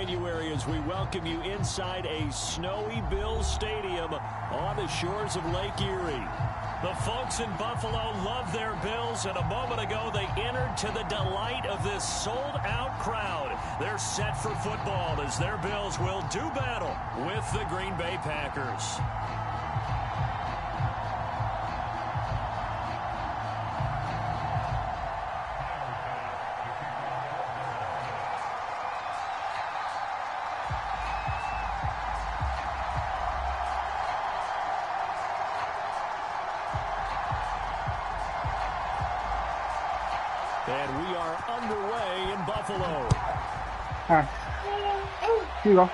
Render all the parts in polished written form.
January as we welcome you inside a snowy Bills Stadium on the shores of Lake Erie. The folks in Buffalo love their Bills, and a moment ago they entered to the delight of this sold-out crowd. They're set for football as their Bills will do battle with the Green Bay Packers. And we are underway in Buffalo. Here you go.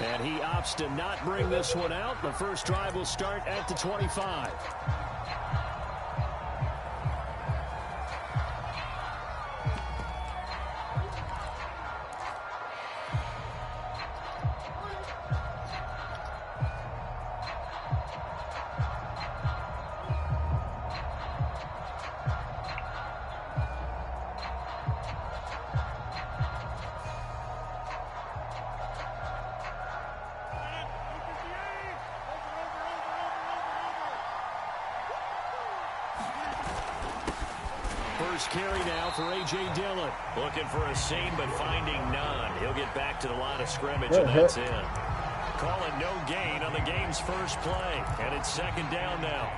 And he opts to not bring this one out. The first drive will start at the 25. First carry now for A.J. Dillon. Looking for a seam, but finding none. He'll get back to the line of scrimmage, and that's in. Call it no gain on the game's first play, and it's second down now.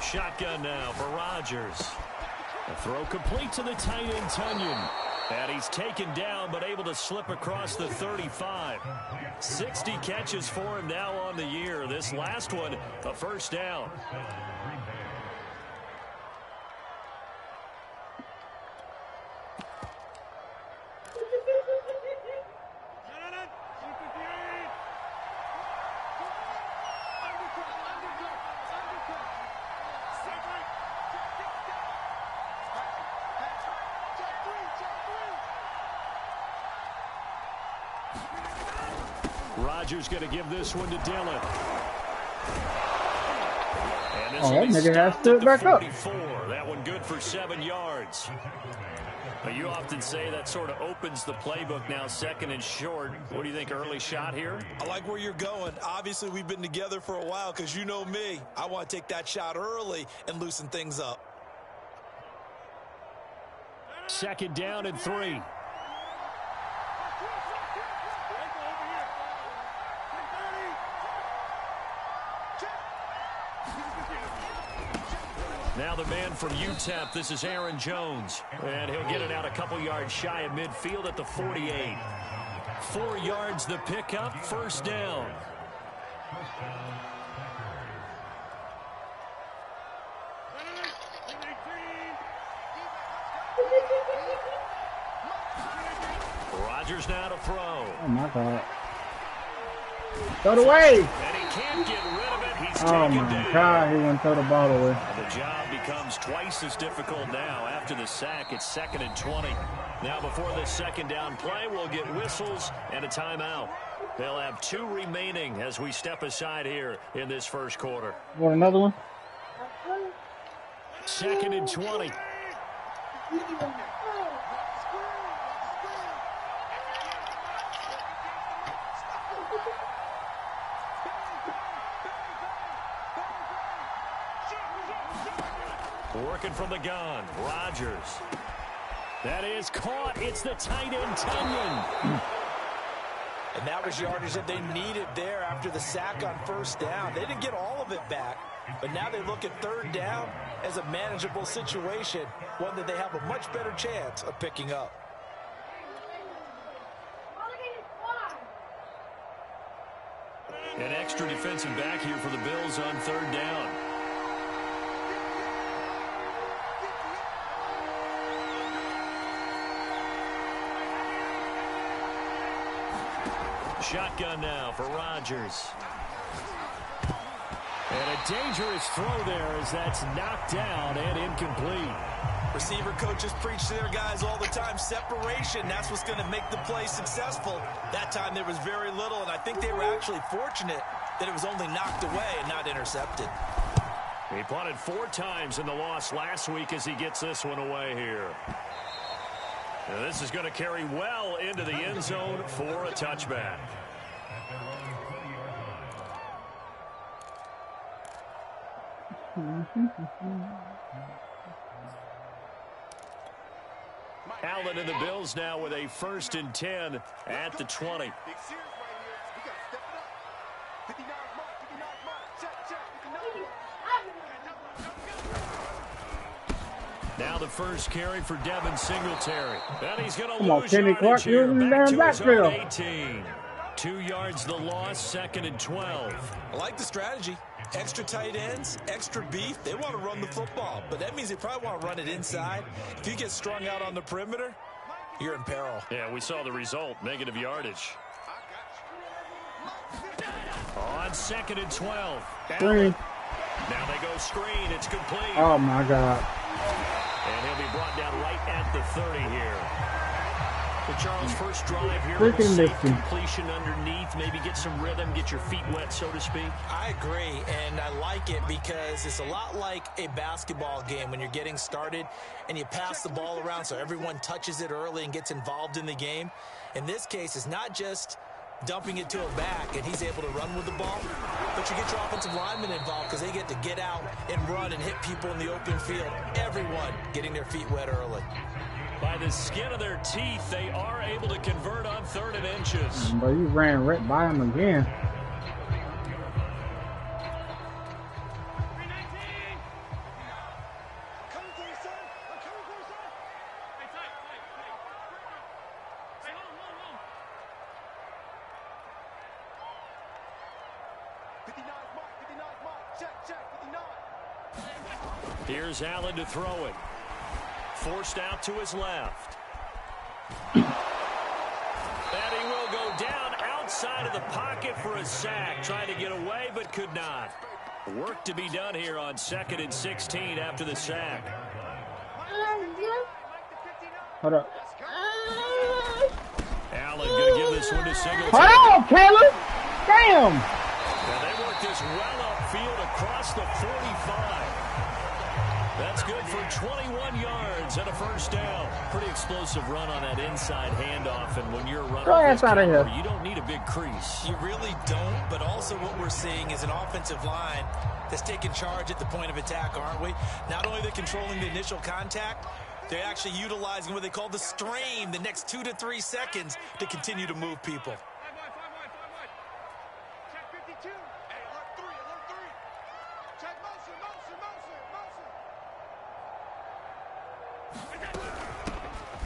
Shotgun now for Rodgers. A throw complete to the tight end, Tunyon. And he's taken down, but able to slip across the 35. 60 catches for him now on the year. This last one, a first down. Rodgers going to give this one to Dillon. And this that nigga has stood back up. That one good for 7 yards. But you often say that sort of opens the playbook now, second and short. What do you think, early shot here? I like where you're going. Obviously, we've been together for a while because you know me. I want to take that shot early and loosen things up. Second down and 3. Now the man from UTEP, this is Aaron Jones. And he'll get it out a couple yards shy of midfield at the 48. 4 yards the pickup, first down. Rodgers now to throw. Oh, my God. Throw it away. And he can't get rid of it. He's Oh, taken my down. God. He went throw the ball away. And the job becomes twice as difficult now. After the sack, it's 2nd and 20. Now before this second down play, we'll get whistles and a timeout. They'll have 2 remaining as we step aside here in this first quarter. Want another one? 2nd and 20. Working from the gun, Rodgers. That is caught. It's the tight end, Tunyon. And that was yardage that they needed there after the sack on first down. They didn't get all of it back, but now they look at third down as a manageable situation, one that they have a much better chance of picking up. An extra defensive back here for the Bills on third down. Shotgun now for Rodgers. And a dangerous throw there as that's knocked down and incomplete. Receiver coaches preach to their guys all the time. Separation, that's what's going to make the play successful. That time there was very little, and I think they were actually fortunate that it was only knocked away and not intercepted. He punted 4 times in the loss last week as he gets this one away here. Now this is going to carry well into the end zone for a touchback. Allen and the Bills now with a 1st and 10 at the 20. Now the first carry for Devin Singletary. And he's going to lose yardage here. Back to his own 18. 2 yards the loss, 2nd and 12. I like the strategy. Extra tight ends, extra beef. They want to run the football, but that means they probably want to run it inside. If you get strung out on the perimeter, you're in peril. Yeah, we saw the result, negative yardage. On 2nd and 12. Screen. Now they go screen. It's complete. Oh, my God. And he'll be brought down right at the 30 here. For Charles' first drive here, Freaking safe listen. completion underneath, maybe get some rhythm, get your feet wet, so to speak. I agree, and I like it because it's a lot like a basketball game when you're getting started and you pass the ball around so everyone touches it early and gets involved in the game. In this case, it's not just dumping it to a back and he's able to run with the ball, but you get your offensive linemen involved because they get to get out and run and hit people in the open field. Everyone getting their feet wet early. By the skin of their teeth, they are able to convert on 3rd and inches. But you ran right by him again. Here's Allen to throw it. Forced out to his left. And he will go down outside of the pocket for a sack. Trying to get away, but could not. Work to be done here on 2nd and 16 after the sack. Hold up. Allen going to give this one to Singletary. Hold on, Caleb. Damn. Now they work this well upfield across the 45. That's good for 21 yards and a 1st down. Pretty explosive run on that inside handoff, and when you're running this out of here. You don't need a big crease. You really don't, but also what we're seeing is an offensive line that's taking charge at the point of attack, aren't we? Not only are they controlling the initial contact, they're actually utilizing what they call the strain, the next 2 to 3 seconds to continue to move people.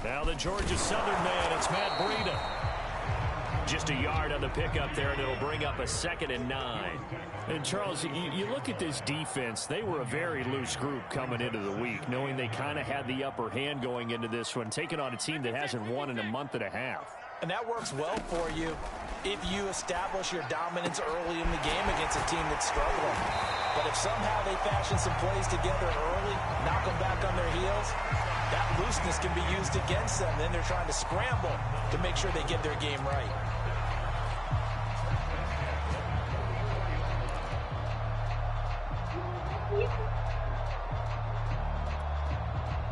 Now the Georgia Southern man, it's Matt Breida. Just a yard on the pickup there, and it'll bring up a 2nd and 9. And Charles, you look at this defense, they were a very loose group coming into the week, knowing they kind of had the upper hand going into this one, taking on a team that hasn't won in a month and a half. And that works well for you if you establish your dominance early in the game against a team that's struggling. But if somehow they fashion some plays together early, knock them back on their heels, that looseness can be used against them. Then they're trying to scramble to make sure they get their game right.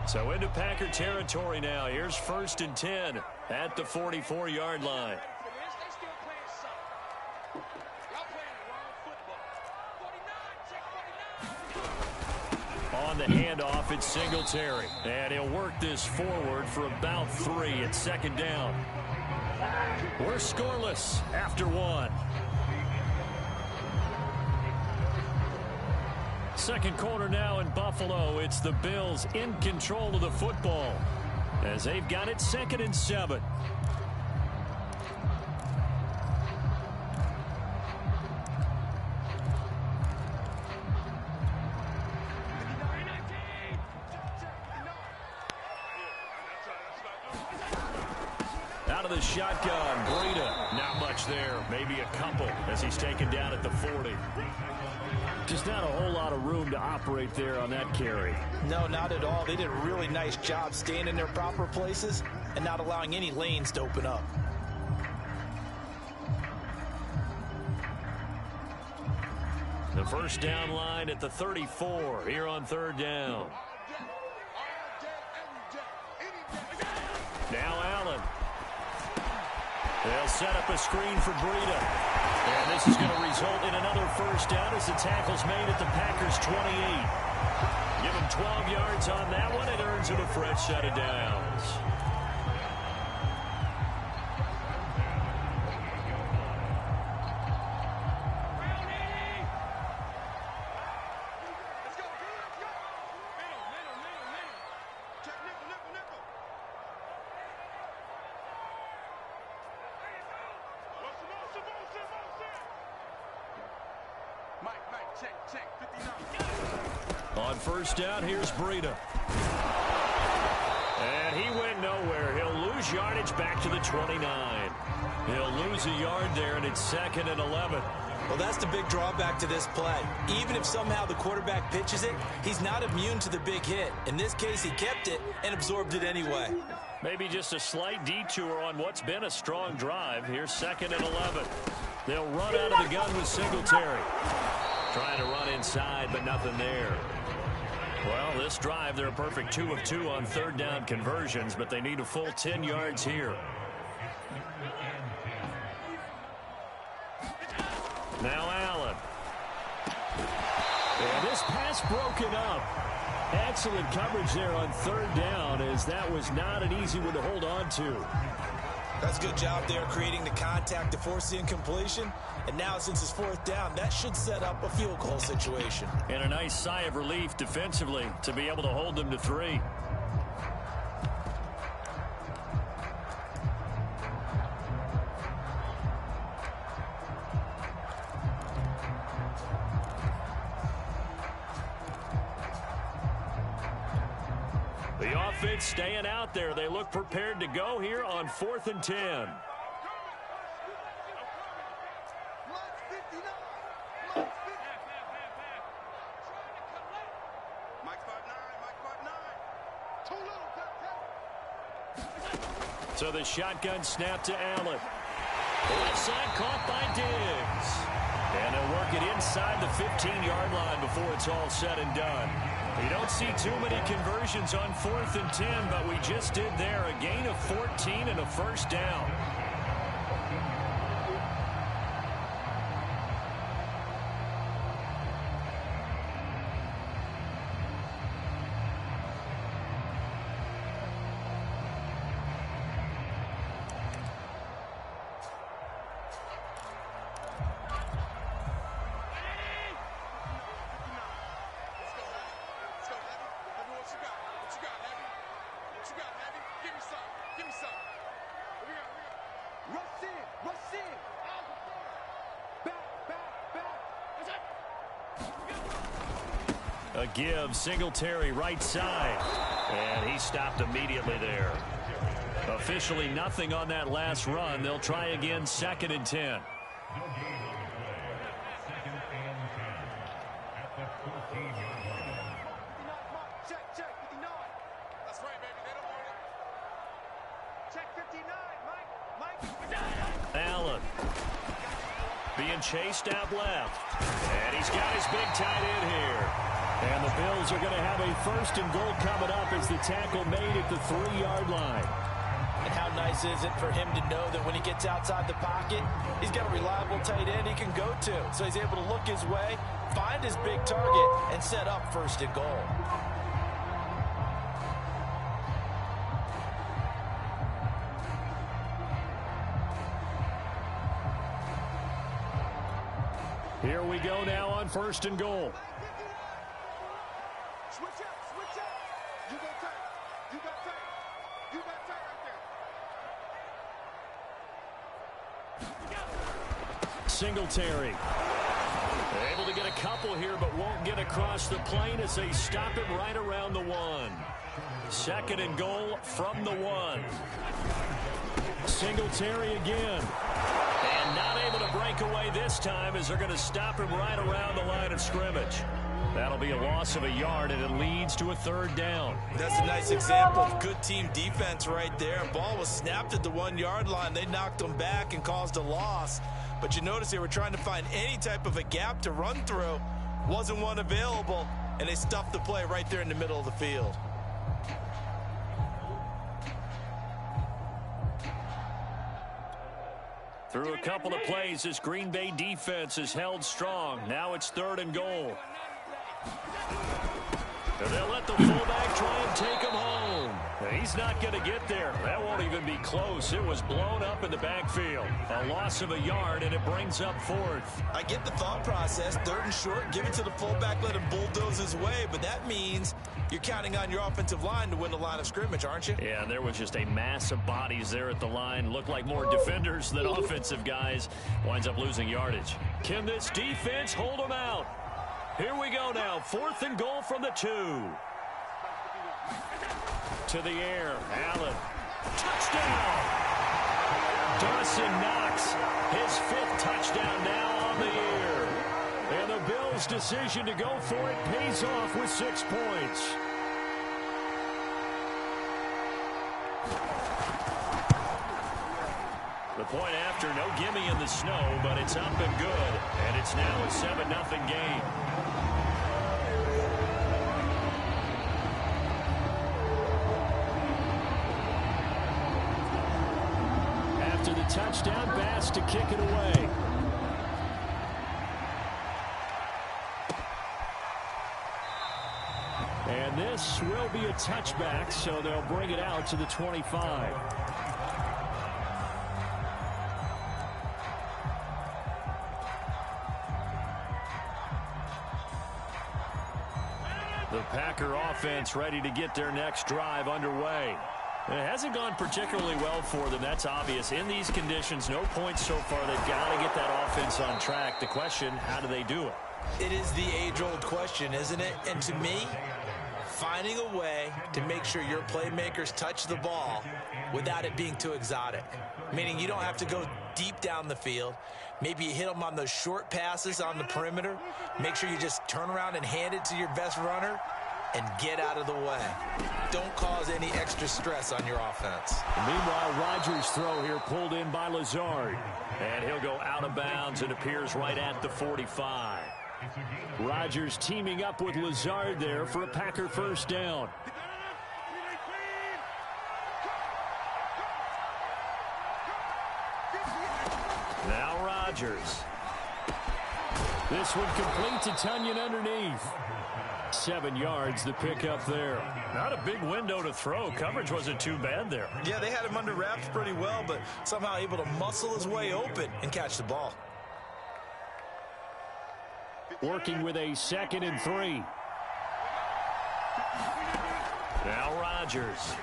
So into Packer territory now. Here's 1st and 10 at the 44-yard line. On the handoff, it's Singletary. And he'll work this forward for about 3 at 2nd down. We're scoreless after 1. Second quarter now in Buffalo. It's the Bills in control of the football as they've got it 2nd and 7. Out of the shotgun. Breida, not much there. Maybe a couple as he's taken down at the 40. Just not a whole lot of room to operate there on that carry. No, not at all. They did a really nice job staying in their proper places and not allowing any lanes to open up. The first down line at the 34 here on third down. Now Allen. They'll set up a screen for Breida. And this is going to result in another first down as the tackle's made at the Packers' 28. Give them 12 yards on that one. It earns it a fresh set of downs. On first down, here's Breida. And he went nowhere. He'll lose yardage back to the 29. He'll lose a yard there, and it's 2nd and 11. Well, that's the big drawback to this play. Even if somehow the quarterback pitches it, he's not immune to the big hit. In this case, he kept it and absorbed it anyway. Maybe just a slight detour on what's been a strong drive. Here's 2nd and 11. They'll run out of the gun with Singletary. Trying to run inside, but nothing there. Well, this drive, they're a perfect 2 of 2 on third down conversions, but they need a full 10 yards here. Now Allen. And this pass broken up. Excellent coverage there on third down, as that was not an easy one to hold on to. That's a good job there creating the contact to force the incompletion. And now since it's 4th down, that should set up a field goal situation. And a nice sigh of relief defensively to be able to hold them to 3. The offense staying out there. They look prepared to go here on 4th and 10. So the shotgun snap to Allen. The left side caught by Diggs. And they'll work it inside the 15-yard line before it's all said and done. You don't see too many conversions on 4th and 10, but we just did there. A gain of 14 and a first down. A give, Singletary right side. And he stopped immediately there. Officially nothing on that last run. They'll try again 2nd and 10. Allen being chased out left. And he's got his big tight end here. And the Bills are going to have a 1st and goal coming up as the tackle made at the 3-yard line. And how nice is it for him to know that when he gets outside the pocket, he's got a reliable tight end he can go to. So he's able to look his way, find his big target, and set up 1st and goal. Here we go now on 1st and goal. Switch up. You got tight. You got tight right there. Singletary. They're able to get a couple here, but won't get across the plane as they stop him right around the 1. 2nd and goal from the 1. Singletary again. And not able to break away this time as they're going to stop him right around the line of scrimmage. That'll be a loss of a yard, and it leads to a 3rd down. That's a nice example of good team defense right there. Ball was snapped at the 1-yard line. They knocked them back and caused a loss. But you notice they were trying to find any type of a gap to run through. Wasn't one available, and they stuffed the play right there in the middle of the field. Through a couple of plays, this Green Bay defense is held strong. Now it's 3rd and goal. And they'll let the fullback try and take him home. He's not going to get there. That won't even be close. It was blown up in the backfield. A loss of a yard, and it brings up 4th. I get the thought process. 3rd and short, give it to the fullback, let him bulldoze his way. But that means you're counting on your offensive line to win the line of scrimmage, aren't you? Yeah, there was just a mass of bodies there at the line. Looked like more defenders than offensive guys. Winds up losing yardage. Can this defense hold them out? Here we go now. 4th and goal from the 2. To the air. Allen. Touchdown! Dawson Knox. His 5th touchdown now on the year. And the Bills' decision to go for it pays off with 6 points. The point after, no gimme in the snow, but it's up and good. And it's now a 7-0 game. After the touchdown, Bass to kick it away. And this will be a touchback, so they'll bring it out to the 25. The Packer offense ready to get their next drive underway. It hasn't gone particularly well for them. That's obvious. In these conditions, no points so far. They've got to get that offense on track. The question, how do they do it? It is the age-old question, isn't it? And to me, finding a way to make sure your playmakers touch the ball without it being too exotic. Meaning you don't have to go deep down the field. Maybe you hit them on those short passes on the perimeter. Make sure you just turn around and hand it to your best runner and get out of the way. Don't cause any extra stress on your offense. Meanwhile, Rodgers' throw here pulled in by Lazard. And he'll go out of bounds and appears right at the 45. Rodgers teaming up with Lazard there for a Packer 1st down. Now Rodgers. This one complete to Tunyon underneath. 7 yards, the pickup there. Not a big window to throw. Coverage wasn't too bad there. Yeah, they had him under wraps pretty well, but somehow able to muscle his way open and catch the ball. Working with a 2nd and 3. Now Rodgers.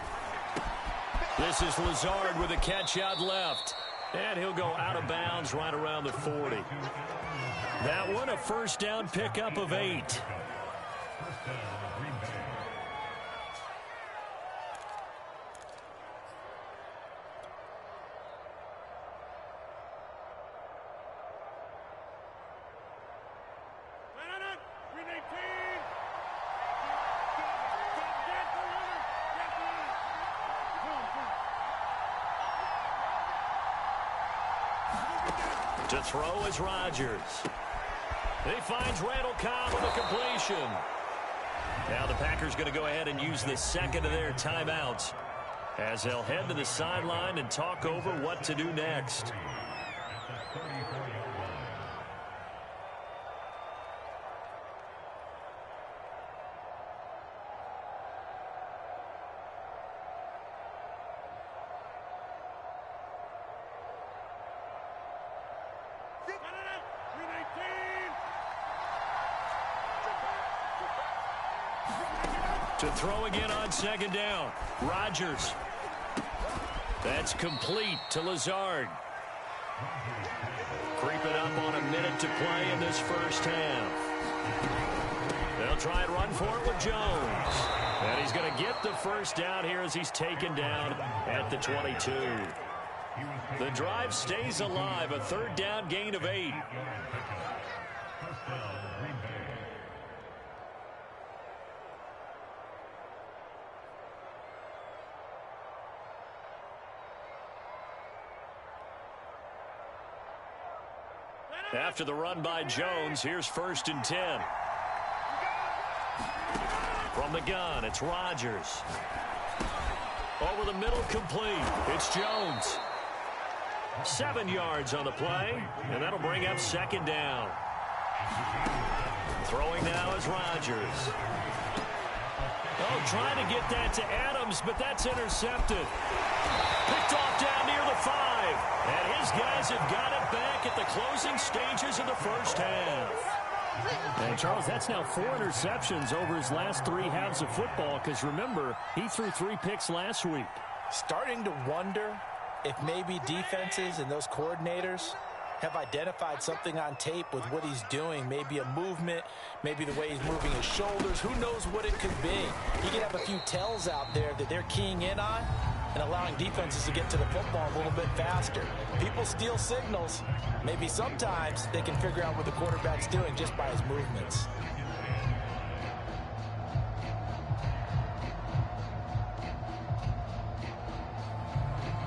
This is Lazard with a catch out left. And he'll go out of bounds right around the 40. That one a 1st down pickup of 8. To throw is Rodgers. He finds Randall Cobb with a completion. Now the Packers going to go ahead and use the 2nd of their timeouts as they'll head to the sideline and talk over what to do next. To throw again on 2nd down. Rodgers. That's complete to Lazard. Creeping up on a minute to play in this 1st half. They'll try and run for it with Jones. And he's going to get the 1st down here as he's taken down at the 22. The drive stays alive. A third down gain of 8. After the run by Jones, here's 1st and 10. From the gun, it's Rodgers. Over the middle, complete. It's Jones. 7 yards on the play, and that'll bring up 2nd down. Throwing now is Rodgers. Oh, trying to get that to Adams, but that's intercepted. Picked off down near the 5. And his guys have got it back at the closing stages of the first half. And, Charles, that's now 4 interceptions over his last 3 halves of football because, remember, he threw 3 picks last week. Starting to wonder if maybe defenses and those coordinators have identified something on tape with what he's doing. Maybe a movement, maybe the way he's moving his shoulders. Who knows what it could be? He could have a few tells out there that they're keying in on and allowing defenses to get to the football a little bit faster. People steal signals. Maybe sometimes they can figure out what the quarterback's doing just by his movements.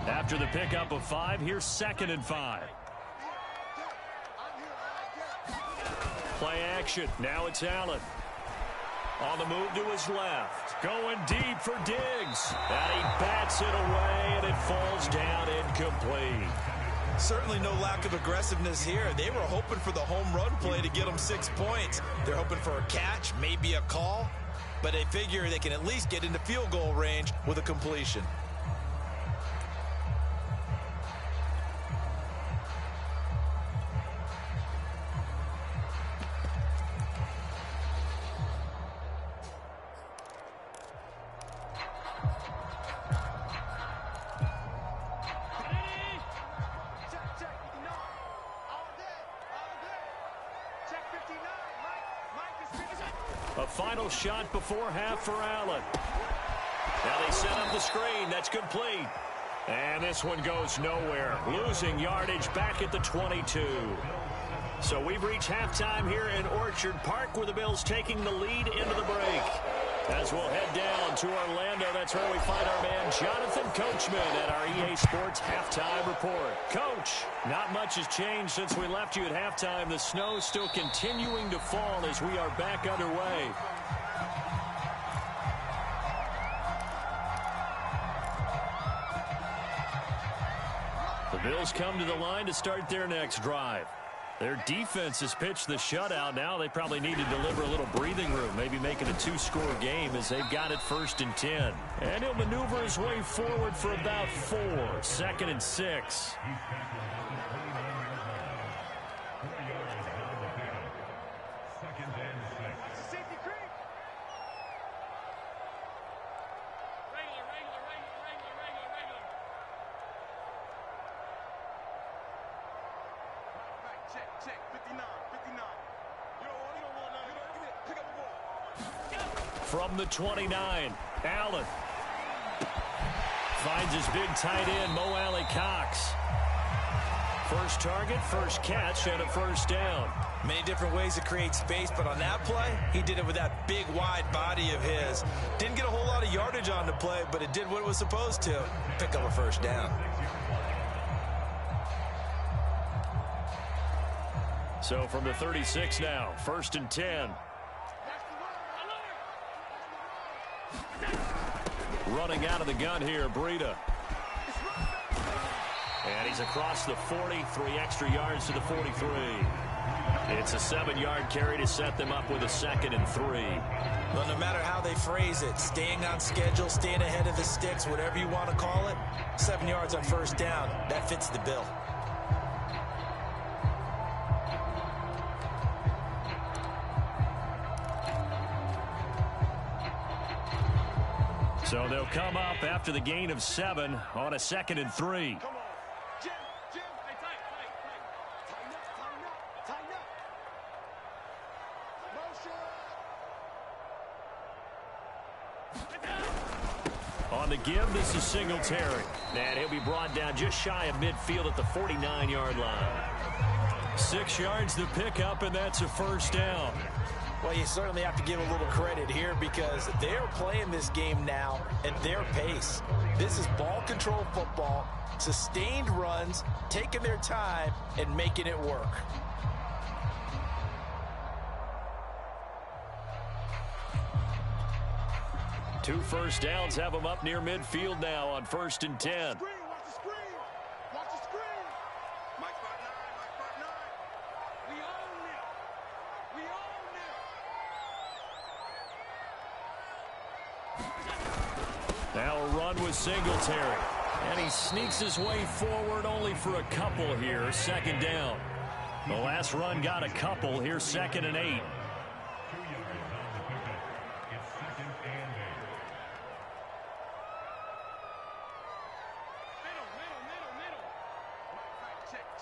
After the pickup of 5, here's 2nd and 5. Play action. Now it's Allen. On the move to his left. Going deep for Diggs. And he bats it away, and it falls down incomplete. Certainly no lack of aggressiveness here. They were hoping for the home run play to get them 6 points. They're hoping for a catch, maybe a call. But they figure they can at least get into field goal range with a completion. A final shot before half for Allen. Now they set up the screen. That's complete. And this one goes nowhere. Losing yardage back at the 22. So we've reached halftime here in Orchard Park, where the Bills taking the lead into the break. As we'll head down to Orlando, that's where we find our man Jonathan Coachman at our EA Sports Halftime Report. Coach, not much has changed since we left you at halftime. The snow is still continuing to fall as we are back underway. The Bills come to the line to start their next drive. Their defense has pitched the shutout. Now they probably need to deliver a little breathing room, maybe make it a 2-score game as they've got it 1st and 10. And he'll maneuver his way forward for about 4. 2nd and 6. Check, 59. You don't want none. Give it. Pick up the ball. From the 29, Allen finds his big tight end, Mo Alley Cox. First target, first catch, and a 1st down. Many different ways to create space, but on that play, he did it with that big, wide body of his. Didn't get a whole lot of yardage on the play, but it did what it was supposed to. Pick up a 1st down. So from the 36 now, 1st and 10. Running out of the gun here, Breida. And he's across the 40, 3 extra yards to the 43. It's a 7-yard carry to set them up with a 2nd and 3. Well, no matter how they phrase it, staying on schedule, staying ahead of the sticks, whatever you want to call it, 7 yards on 1st down, that fits the bill. So they'll come up after the gain of 7 on a 2nd and 3. Come on. Jim. Hey, tight. Tighten up. Motion. On On the give, this is Singletary. And he'll be brought down just shy of midfield at the 49-yard line. 6 yards to pick up, and that's a first down. Well, you certainly have to give a little credit here because they're playing this game now at their pace. This is ball control football, sustained runs, taking their time, and making it work. Two first downs have them up near midfield now on 1st and 10. Watch the screen. Watch the screen. Mike 5'9", Mike 5'9". We own it. We own it. Now a run with Singletary. And he sneaks his way forward only for a couple here. 2nd down. The last run got a couple. Here 2nd and 8.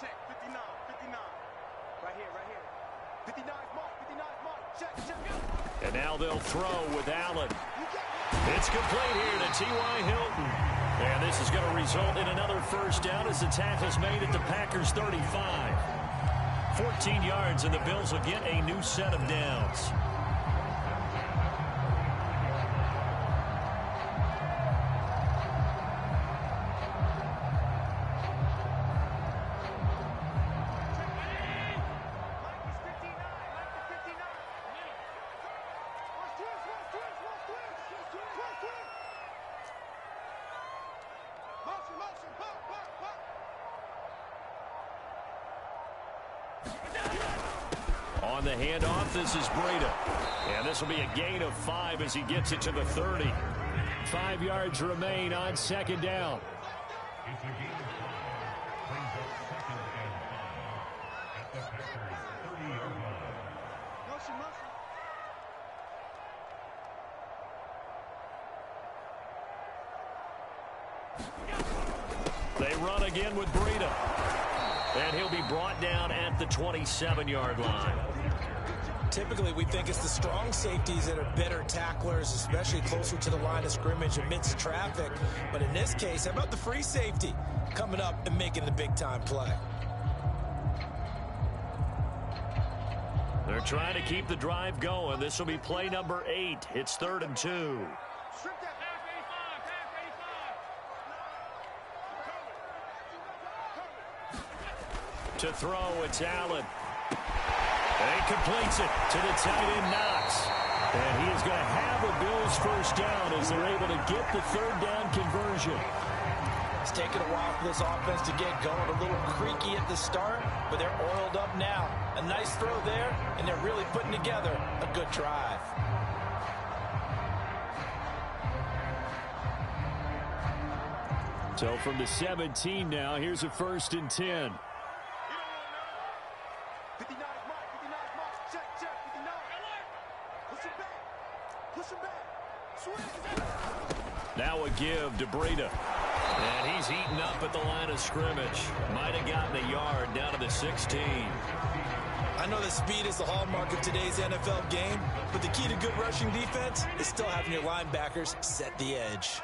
Check. 59. Right here. 59's mark. Check. And now they'll throw with Allen. It's complete here to T.Y. Hilton. And this is going to result in another first down as the tackle's made at the Packers 35. 14 yards, and the Bills will get a new set of downs. On the handoff, this is Breida. And this will be a gain of 5 as he gets it to the 30. 5 yards remain on 2nd down. They run again with Breida. And he'll be brought down at the 27-yard line. Typically, we think it's the strong safeties that are better tacklers, especially closer to the line of scrimmage amidst traffic. But in this case, how about the free safety coming up and making the big-time play? They're trying to keep the drive going. This will be play number 8. It's 3rd and 2. To throw, it's Allen. And he completes it to the tight end, Knox. And he is going to have the Bills first down as they're able to get the 3rd down conversion. It's taken a while for this offense to get going. A little creaky at the start, but they're oiled up now. A nice throw there, and they're really putting together a good drive. So from the 17 now, here's a 1st and 10. Now a give to Breida. And he's eaten up at the line of scrimmage. Might have gotten a yard down to the 16. I know that speed is the hallmark of today's NFL game, but the key to good rushing defense is still having your linebackers set the edge.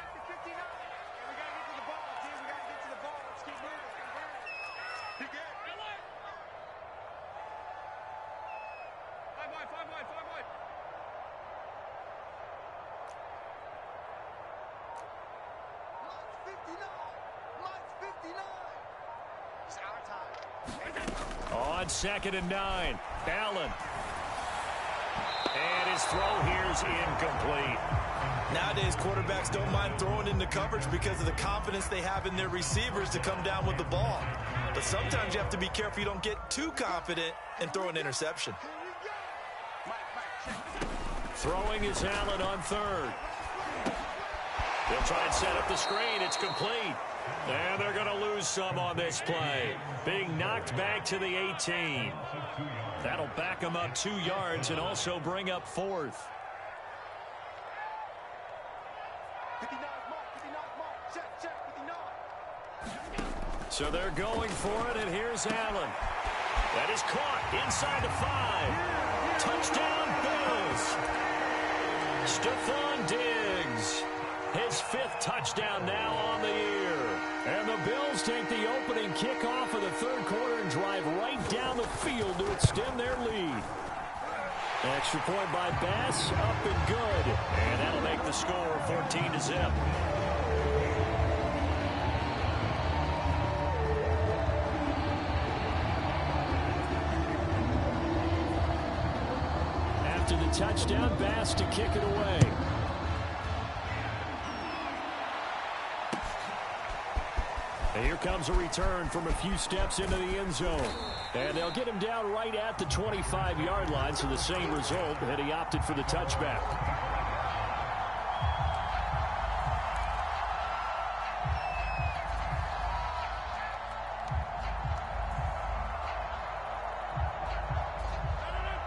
On 2nd and 9, Allen. And his throw here's incomplete. Nowadays, quarterbacks don't mind throwing into coverage because of the confidence they have in their receivers to come down with the ball. But sometimes you have to be careful you don't get too confident and throw an interception. Throwing is Allen on 3rd. They'll try and set up the screen. It's complete. And they're going to lose some on this play. Being knocked back to the 18. That'll back them up 2 yards and also bring up 4th. So they're going for it, and here's Allen. That is caught inside the 5. Touchdown, Bills. Stephon Diggs. His 5th touchdown now on the year. And the Bills take the opening kickoff of the third quarter and drive right down the field to extend their lead. Extra point by Bass, up and good. And that'll make the score 14-0. After the touchdown, Bass to kick it away. And here comes a return from a few steps into the end zone. And they'll get him down right at the 25-yard line, so the same result, and he opted for the touchback.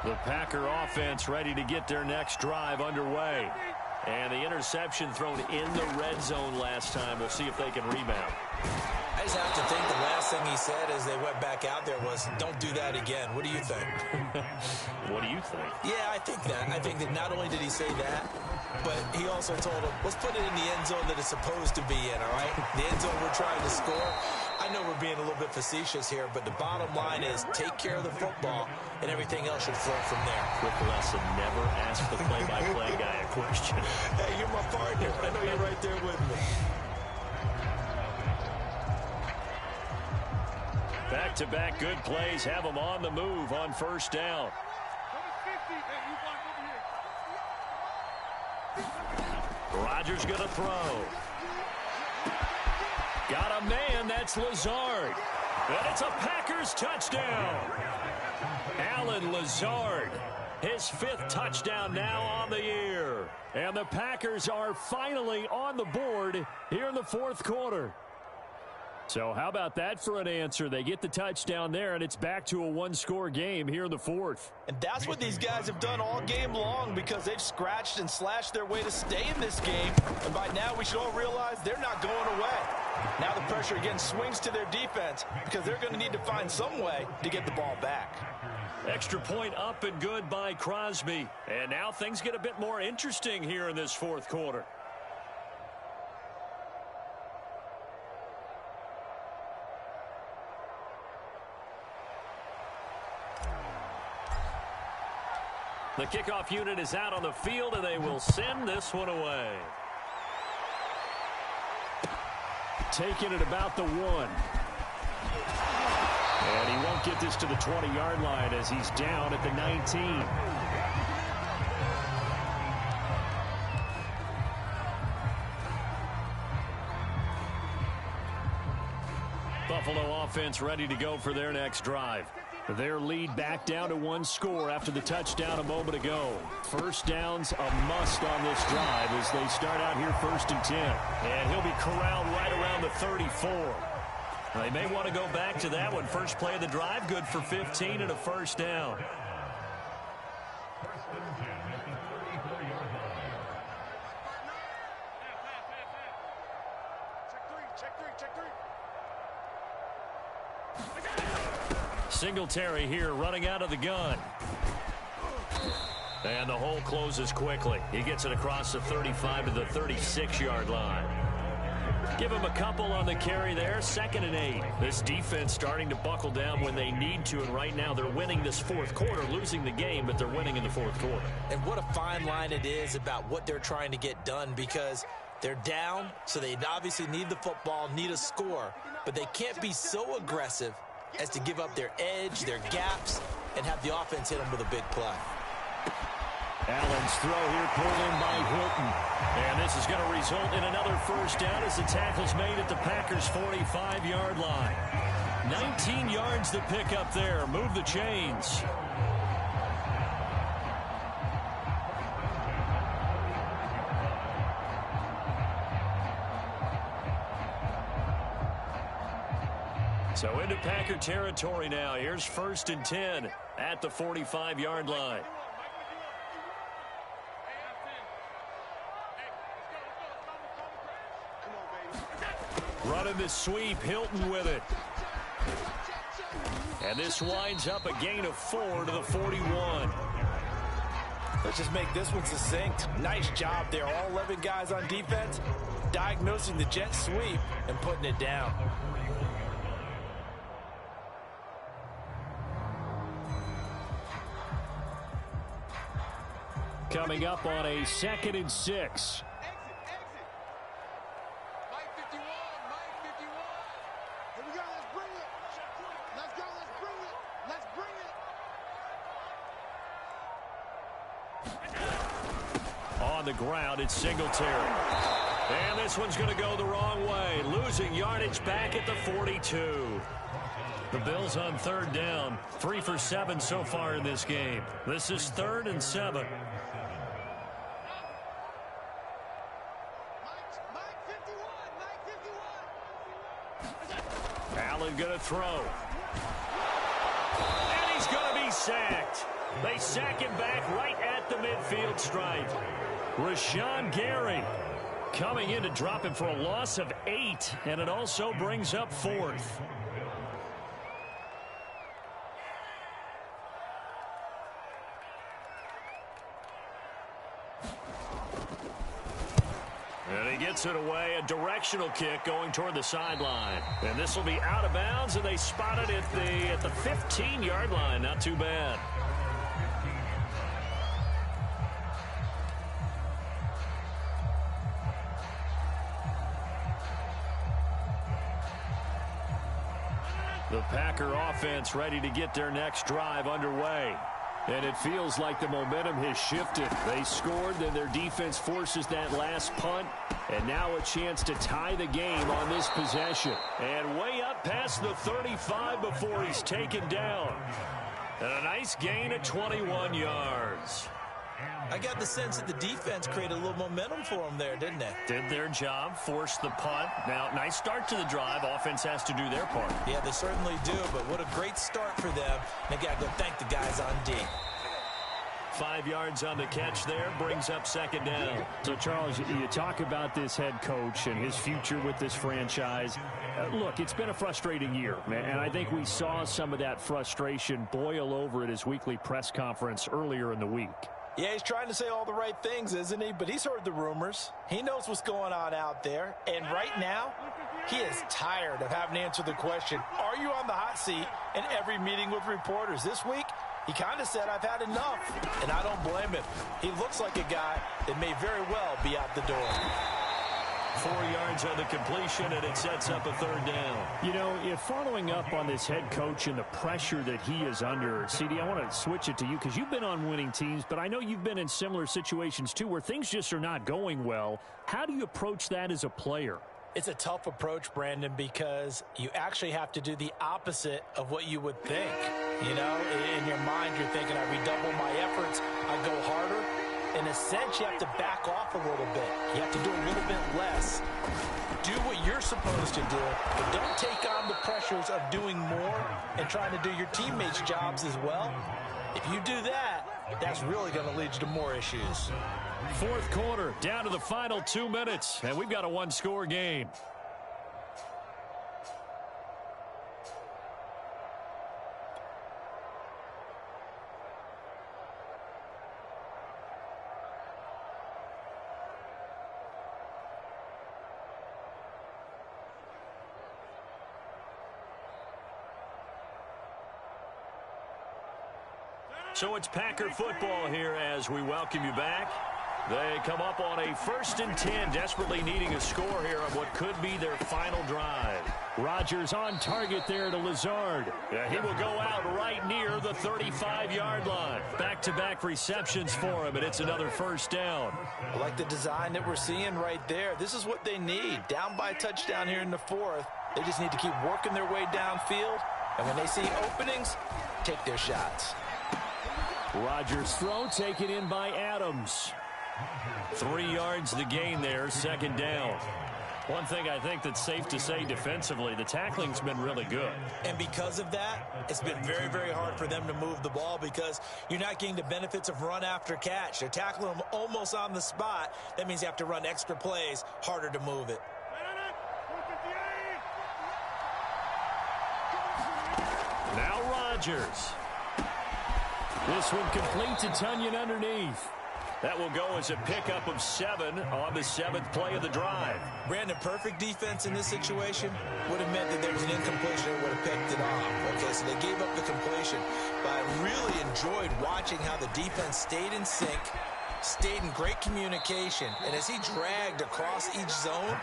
The Packer offense ready to get their next drive underway. And the interception thrown in the red zone last time. We'll see if they can rebound. I just have to think the last thing he said as they went back out there was, don't do that again. What do you think? What do you think? Yeah, I think that. I think that not only did he say that, but he also told him, let's put it in the end zone that it's supposed to be in, all right? The end zone we're trying to score. I know we're being a little bit facetious here, but the bottom line is take care of the football, and everything else should flow from there. Quick lesson, never ask the play-by-play guy a question. Hey, you're my partner. I know you're right there with me. Back-to-back good plays have them on the move on first down. Rodgers going to throw. Got a man, that's Lazard. And it's a Packers touchdown. Allen Lazard, his 5th touchdown now on the year. And the Packers are finally on the board here in the fourth quarter. So how about that for an answer? They get the touchdown there, and it's back to a one-score game here in the fourth. And that's what these guys have done all game long, because they've scratched and slashed their way to stay in this game. And by now, we should all realize they're not going away. Now the pressure again swings to their defense, because they're going to need to find some way to get the ball back. Extra point up and good by Crosby. And now things get a bit more interesting here in this fourth quarter. The kickoff unit is out on the field, and they will send this one away. Taking it about the 1. And he won't get this to the 20-yard line as he's down at the 19. Buffalo offense ready to go for their next drive. Their lead back down to 1 score after the touchdown a moment ago. First down's a must on this drive as they start out here 1st and 10. And he'll be corralled right around the 34. They may want to go back to that one. First play of the drive, good for 15 and a first down. Singletary here running out of the gun. And the hole closes quickly. He gets it across the 35 to the 36-yard line. Give him a couple on the carry there. 2nd and 8. This defense starting to buckle down when they need to, and right now they're winning this fourth quarter, losing the game, but they're winning in the fourth quarter. And what a fine line it is about what they're trying to get done, because they're down, so they obviously need the football, need a score, but they can't be so aggressive as to give up their edge, their gaps, and have the offense hit them with a big play. Allen's throw here pulled in by Hilton. And this is going to result in another first down as the tackle's made at the Packers' 45-yard line. 19 yards to pick up there. Move the chains. So into Packer territory now. Here's 1st and 10 at the 45-yard line. Running the sweep, Hilton with it. And this winds up a gain of 4 to the 41. Let's just make this one succinct. Nice job there. All 11 guys on defense diagnosing the jet sweep and putting it down. Coming up on a 2nd and 6. Exit. Mike 51. Here we go. Let's bring it. Let's go. Let's bring it. Let's bring it. On the ground, it's Singletary. And this one's going to go the wrong way. Losing yardage back at the 42. The Bills on 3rd down. 3 for 7 so far in this game. This is 3rd and 7. Allen going to throw. And he's going to be sacked. They sack him back right at the midfield stripe. Rashawn Gary coming in to drop him for a loss of 8, and it also brings up 4th. And he gets it away, a directional kick going toward the sideline. And this will be out of bounds, and they spot it at the 15-yard line. Not too bad. The Packer offense ready to get their next drive underway. And it feels like the momentum has shifted. They scored, then their defense forces that last punt. And now a chance to tie the game on this possession. And way up past the 35 before he's taken down. And a nice gain of 21 yards. I got the sense that the defense created a little momentum for them there, didn't they? Did their job, forced the punt. Now, nice start to the drive. Offense has to do their part. Yeah, they certainly do, but what a great start for them. They got to go thank the guys on D. 5 yards on the catch there, brings up 2nd down. So, Charles, you talk about this head coach and his future with this franchise. Look, it's been a frustrating year, man, and I think we saw some of that frustration boil over at his weekly press conference earlier in the week. Yeah, he's trying to say all the right things, isn't he? But he's heard the rumors. He knows what's going on out there. And right now, he is tired of having to answer the question, are you on the hot seat in every meeting with reporters? This week, he kind of said, I've had enough. And I don't blame him. He looks like a guy that may very well be out the door. 4 yards on the completion, and it sets up a 3rd down. You know, if following up on this head coach and the pressure that he is under, CD, I want to switch it to you because you've been on winning teams, but I know you've been in similar situations too where things just are not going well. How do you approach that as a player? It's a tough approach, Brandon, because you actually have to do the opposite of what you would think. You know, in your mind, you're thinking, I redouble my efforts, I go harder. In a sense, you have to back off a little bit. You have to do a little bit less. Do what you're supposed to do, but don't take on the pressures of doing more and trying to do your teammates' jobs as well. If you do that, that's really going to lead you to more issues. 4th quarter, down to the final 2 minutes, and we've got a 1-score game. So it's Packer football here as we welcome you back. They come up on a 1st and 10, desperately needing a score here on what could be their final drive. Rodgers on target there to Lazard. Yeah, he will go out right near the 35-yard line. Back-to-back receptions for him, and it's another 1st down. I like the design that we're seeing right there. This is what they need. Down by a touchdown here in the 4th. They just need to keep working their way downfield, and when they see openings, take their shots. Rodgers' throw taken in by Adams. 3 yards the gain there, 2nd down. One thing I think that's safe to say defensively, the tackling's been really good. And because of that, it's been very, very hard for them to move the ball because you're not getting the benefits of run after catch. They're tackling them almost on the spot. That means you have to run extra plays, harder to move it. Now Rodgers. This one complete to Tunyon underneath. That will go as a pickup of 7 on the 7th play of the drive. Brandon, perfect defense in this situation would have meant that there was an incompletion and would have picked it off. Okay, so they gave up the completion. But I really enjoyed watching how the defense stayed in sync, stayed in great communication. And as he dragged across each zone,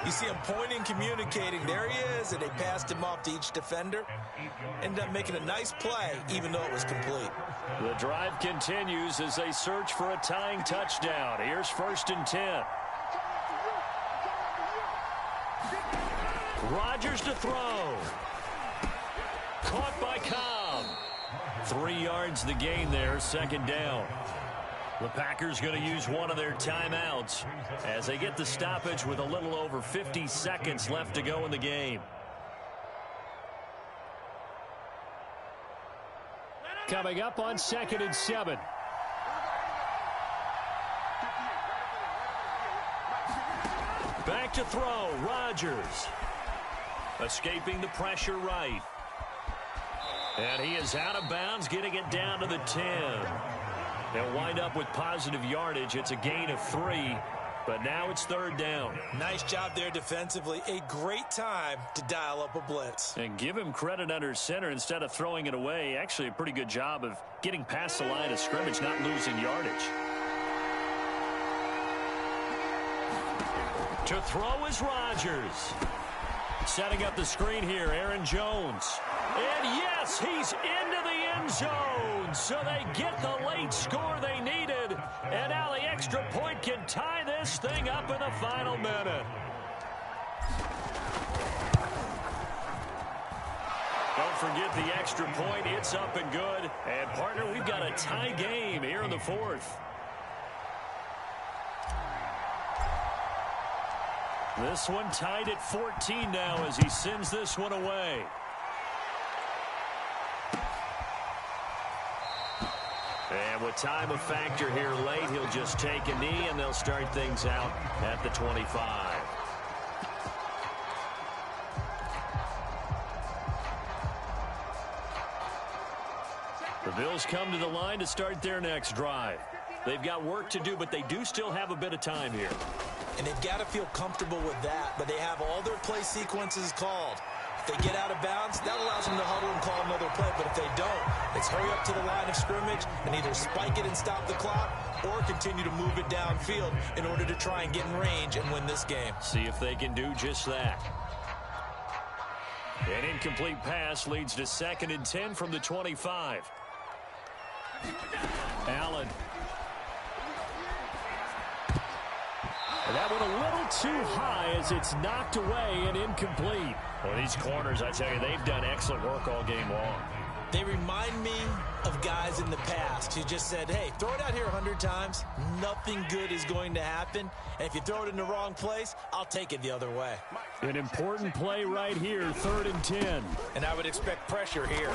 you see him pointing, communicating. There he is, and they passed him off to each defender. Ended up making a nice play, even though it was complete. The drive continues as they search for a tying touchdown. Here's 1st and 10. Rodgers to throw. Caught by Cobb. 3 yards the gain there, 2nd down. The Packers going to use one of their timeouts as they get the stoppage with a little over 50 seconds left to go in the game. Coming up on 2nd and 7. Back to throw, Rodgers. Escaping the pressure right. And he is out of bounds, getting it down to the 10. They'll wind up with positive yardage. It's a gain of 3, but now it's 3rd down. Nice job there defensively. A great time to dial up a blitz. And give him credit under center instead of throwing it away. Actually, a pretty good job of getting past the line of scrimmage, not losing yardage. To throw is Rodgers. Setting up the screen here, Aaron Jones. And yes, he's into the end zone. So they get the late score they needed. And now the extra point can tie this thing up in the final minute. Don't forget the extra point. It's up and good. And, partner, we've got a tie game here in the 4th. This one tied at 14 now as he sends this one away. And with time a factor here late, he'll just take a knee and they'll start things out at the 25. The Bills come to the line to start their next drive. They've got work to do, but they do still have a bit of time here. And they've got to feel comfortable with that, but they have all their play sequences called. If they get out of bounds, that allows them to huddle and call another play. But if they don't, it's hurry up to the line of scrimmage and either spike it and stop the clock or continue to move it downfield in order to try and get in range and win this game. See if they can do just that. An incomplete pass leads to 2nd and 10 from the 25. Allen. And that went a little too high as it's knocked away and incomplete. Well, these corners, I tell you, they've done excellent work all game long. They remind me of guys in the past who just said, hey, throw it out here 100 times. Nothing good is going to happen. And if you throw it in the wrong place, I'll take it the other way. An important play right here, 3rd and 10. And I would expect pressure here.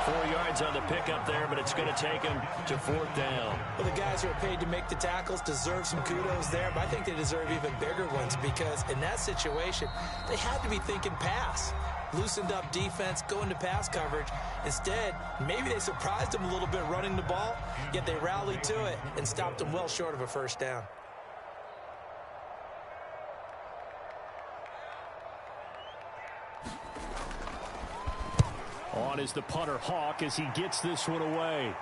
4 yards on the pickup there, but it's going to take him to 4th down. Well, the guys who are paid to make the tackles deserve some kudos there, but I think they deserve even bigger ones because in that situation, they had to be thinking pass. Loosened up defense, going to pass coverage. Instead, maybe they surprised them a little bit running the ball, yet they rallied to it and stopped them well short of a 1st down. On is the punter Hawk as he gets this one away.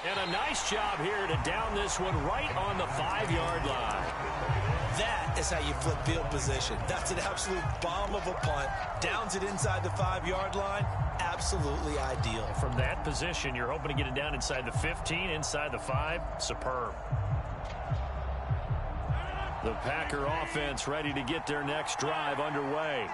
And a nice job here to down this one right on the 5-yard line. That is how you flip field position. That's an absolute bomb of a punt. Downs it inside the 5-yard line. Absolutely ideal. From that position, you're hoping to get it down inside the 15, inside the 5. Superb. The Packer offense ready to get their next drive underway.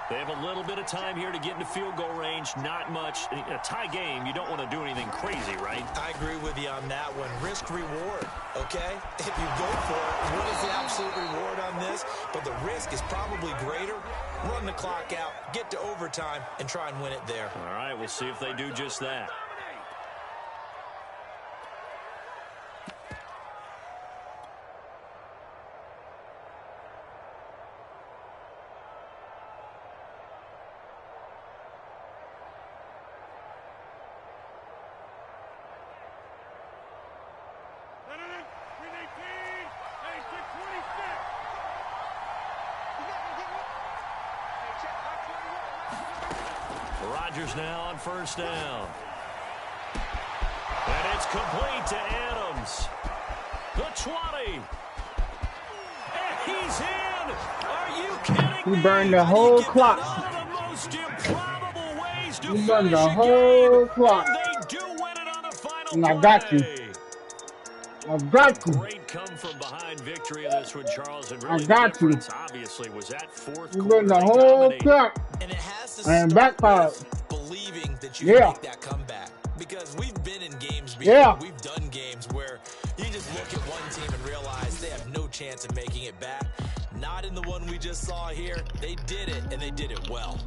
They have a little bit of time here to get into field goal range. Not much. In a tie game, you don't want to do anything crazy, right? I agree with you on that one. Risk reward, okay? If you go for it, what is the absolute reward on this? But the risk is probably greater. Run the clock out, get to overtime, and try and win it there. All right, we'll see if they do just that. Rodgers now on first down. And it's complete to Adams. The 20. And he's in. Are you kidding me? He burned the whole clock. One of the most improbable ways to He burned finish the a whole game. clock. And they do win it on the final And I play. got you. I got you. Great come-from-behind victory of this one, Charles. And I really got the you. difference, obviously, was that fourth He quarter. burned the They whole dominated. clock. And it has to And start backfired. with believing that you Yeah. can make that comeback. Because we've been in games before. Yeah. We've done games where you just look at one team and realize they have no chance of making it back. Not in the one we just saw here. They did it, and they did it well.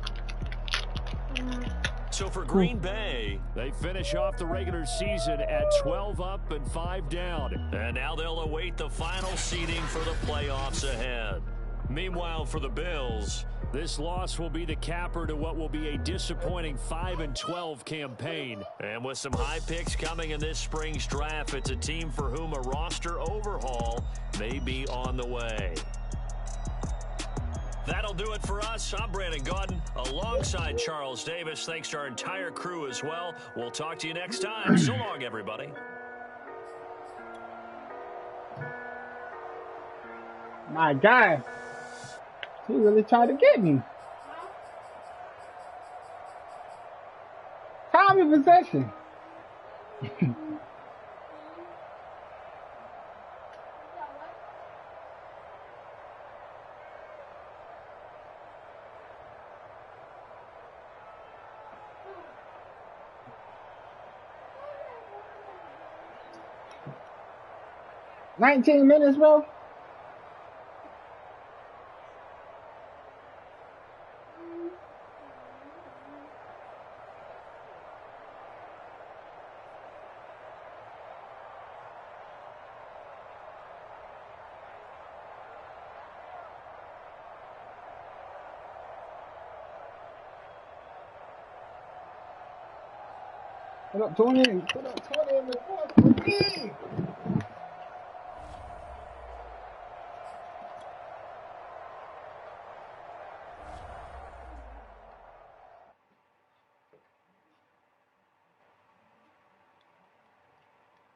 So for Green Bay, they finish off the regular season at 12 up and 5 down. And now they'll await the final seeding for the playoffs ahead. Meanwhile, for the Bills, this loss will be the capper to what will be a disappointing 5-12 campaign. And with some high picks coming in this spring's draft, it's a team for whom a roster overhaul may be on the way. That'll do it for us. I'm Brandon Gaudin alongside Charles Davis. Thanks to our entire crew as well. We'll talk to you next time. So long, everybody. My guy. He really tried to get me. Time of possession. $19 minutes, bro. Put up 20. Put up 20 in the fourth.